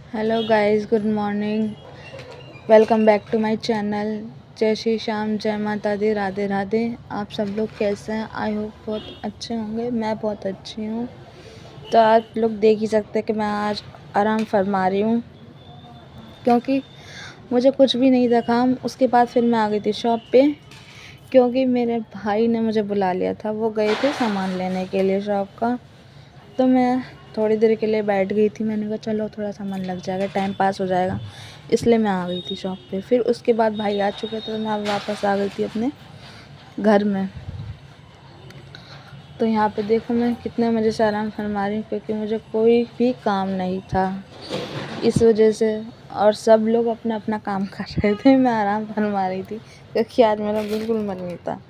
Hello guys, good morning. Welcome back to my channel. जय श्री श्याम, जय माता दी, राधे राधे। आप सब लोग कैसे हैं? आई होप बहुत अच्छे होंगे। मैं बहुत अच्छी हूँ। तो आप लोग देख ही सकते हैं कि मैं आज आराम फरमा रही हूँ, क्योंकि मुझे कुछ भी नहीं था काम। उसके बाद फिर मैं आ गई थी शॉप पे, क्योंकि मेरे भाई ने मुझे बुला लिया था। वो गए थे सामान लेने के लिए शॉप का। तो मैं थोड़ी देर के लिए बैठ गई थी। मैंने कहा चलो थोड़ा सा मन लग जाएगा, टाइम पास हो जाएगा, इसलिए मैं आ गई थी शॉप पे। फिर उसके बाद भाई आ चुके थे, तो मैं वापस आ गई थी अपने घर में। तो यहाँ पे देखो मैं कितने मज़े से आराम फरमा रही हूँ, क्योंकि मुझे कोई भी काम नहीं था इस वजह से। और सब लोग अपना अपना काम कर रहे थे, मैं आराम फरमा रही थी, क्योंकि आज मेरा बिल्कुल मन नहीं था।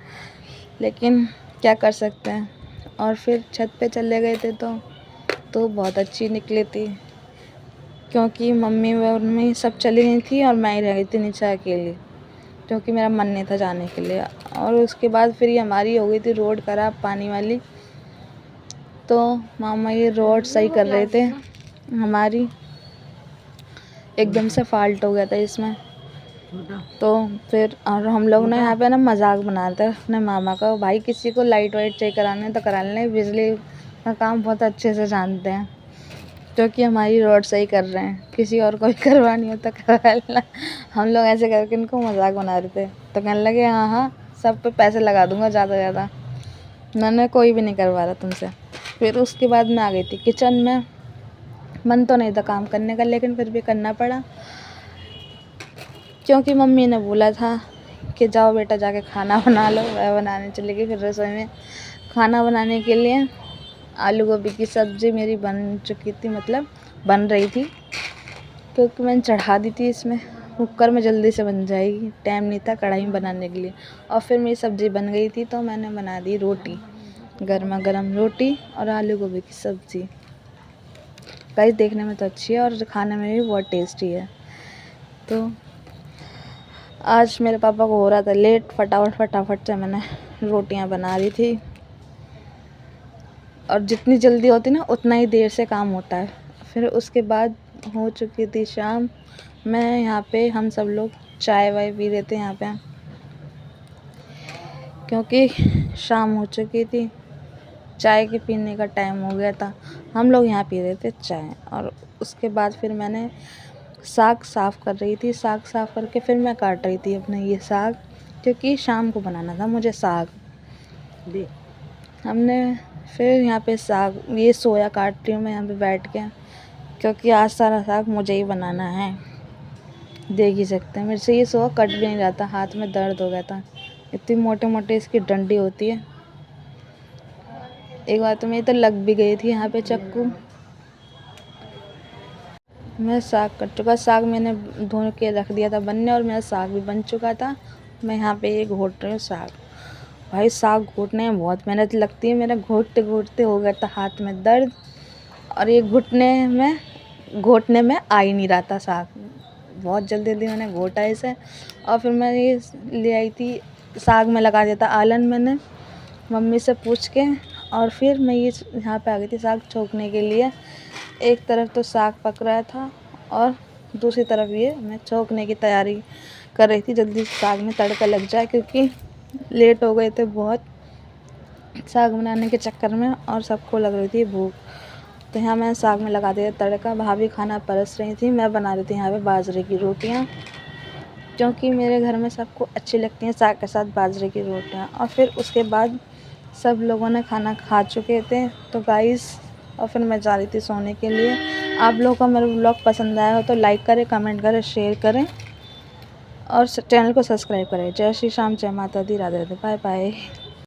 लेकिन क्या कर सकते हैं। और फिर छत पे चले गए थे तो बहुत अच्छी निकली थी, क्योंकि मम्मी सब चली गई थी और मैं ही रह गई थी नीचे अकेली, क्योंकि मेरा मन नहीं था जाने के लिए। और उसके बाद फिर ये हमारी हो गई थी रोड खराब, पानी वाली। तो मामा ये रोड सही कर रहे थे हमारी, एकदम से फॉल्ट हो गया था इसमें। तो फिर और हम लोग ने यहाँ पे ना मजाक बना रहे थे अपने मामा का, भाई किसी को लाइट वाइट चेक कराने तो करा लें, बिजली का काम बहुत अच्छे से जानते हैं, क्योंकि हमारी रोड सही कर रहे हैं, किसी और को भी करवानी हो तो करवा लेना। हम लोग ऐसे करके इनको मजाक बना रहे थे। तो कहने लगे हाँ हाँ, सब पे पैसे लगा दूंगा ज़्यादा से ज़्यादा, मैंने कोई भी नहीं करवा रहा तुमसे। फिर उसके बाद मैं आ गई थी किचन में। मन तो नहीं था काम करने का, लेकिन फिर भी करना पड़ा, क्योंकि मम्मी ने बोला था कि जाओ बेटा जाके खाना बना लो। वह बनाने चली गई। फिर रसोई में खाना बनाने के लिए आलू गोभी की सब्ज़ी मेरी बन चुकी थी, मतलब बन रही थी, क्योंकि मैंने चढ़ा दी थी इसमें। कुकर में जल्दी से बन जाएगी, टाइम नहीं था कढ़ाई में बनाने के लिए। और फिर मेरी सब्ज़ी बन गई थी, तो मैंने बना दी रोटी, गर्मा गर्म रोटी और आलू गोभी की सब्ज़ी। गाइस देखने में तो अच्छी है और खाने में भी बहुत टेस्टी है। तो आज मेरे पापा को हो रहा था लेट, फटाफट से मैंने रोटियां बना रही थी। और जितनी जल्दी होती ना उतना ही देर से काम होता है। फिर उसके बाद हो चुकी थी शाम। मैं यहाँ पे हम सब लोग चाय वाय पी रहे थे यहाँ पे, क्योंकि शाम हो चुकी थी, चाय के पीने का टाइम हो गया था। हम लोग यहाँ पी रहे थे चाय। और उसके बाद फिर मैंने साग साफ़ कर रही थी। साग साफ़ करके फिर मैं काट रही थी अपने ये साग, क्योंकि शाम को बनाना था मुझे साग भी। हमने फिर यहाँ पे साग, ये सोया काट रही हूँ मैं यहाँ पे बैठ के, क्योंकि आज सारा साग मुझे ही बनाना है। देख ही सकते हैं मेरे से ये सोया कट भी नहीं जाता, हाथ में दर्द हो गया था, इतनी मोटे मोटे इसकी डंडी होती है। एक बार तो मेरी तो लग भी गई थी यहाँ पे चाकू। मैं साग कट चुका, साग मैंने धो के रख दिया था बनने, और मेरा साग भी बन चुका था। मैं यहाँ पे ये घोट रही हूँ साग। भाई साग घोटने में बहुत मेहनत लगती है। मेरा घोटते घोटते हो गया था हाथ में दर्द, और ये घोटने में आ ही नहीं रहा था साग। बहुत जल्दी जल्दी मैंने घोटा इसे। और फिर मैं ये ले आई थी, साग में लगा दिया था आलन मैंने मम्मी से पूछ के। और फिर मैं ये यहाँ पे आ गई थी साग छोंकने के लिए। एक तरफ तो साग पक रहा था और दूसरी तरफ ये मैं छोंकने की तैयारी कर रही थी, जल्दी साग में तड़का लग जाए, क्योंकि लेट हो गए थे बहुत साग बनाने के चक्कर में और सबको लग रही थी भूख। तो यहाँ मैं साग में लगा दिया तड़का। भाभी खाना परस रही थी, मैं बना रही थी यहाँ पे बाजरे की रोटियाँ, क्योंकि मेरे घर में सबको अच्छी लगती हैं साग के साथ बाजरे की रोटियाँ। और फिर उसके बाद सब लोगों ने खाना खा चुके थे, तो गाइस और फिर मैं जा रही थी सोने के लिए। आप लोगों को मेरा व्लॉग पसंद आया हो तो लाइक करें, कमेंट करें, शेयर करें और चैनल को सब्सक्राइब करें। जय श्री श्याम, जय माता दी, राधे राधे, बाय बाय।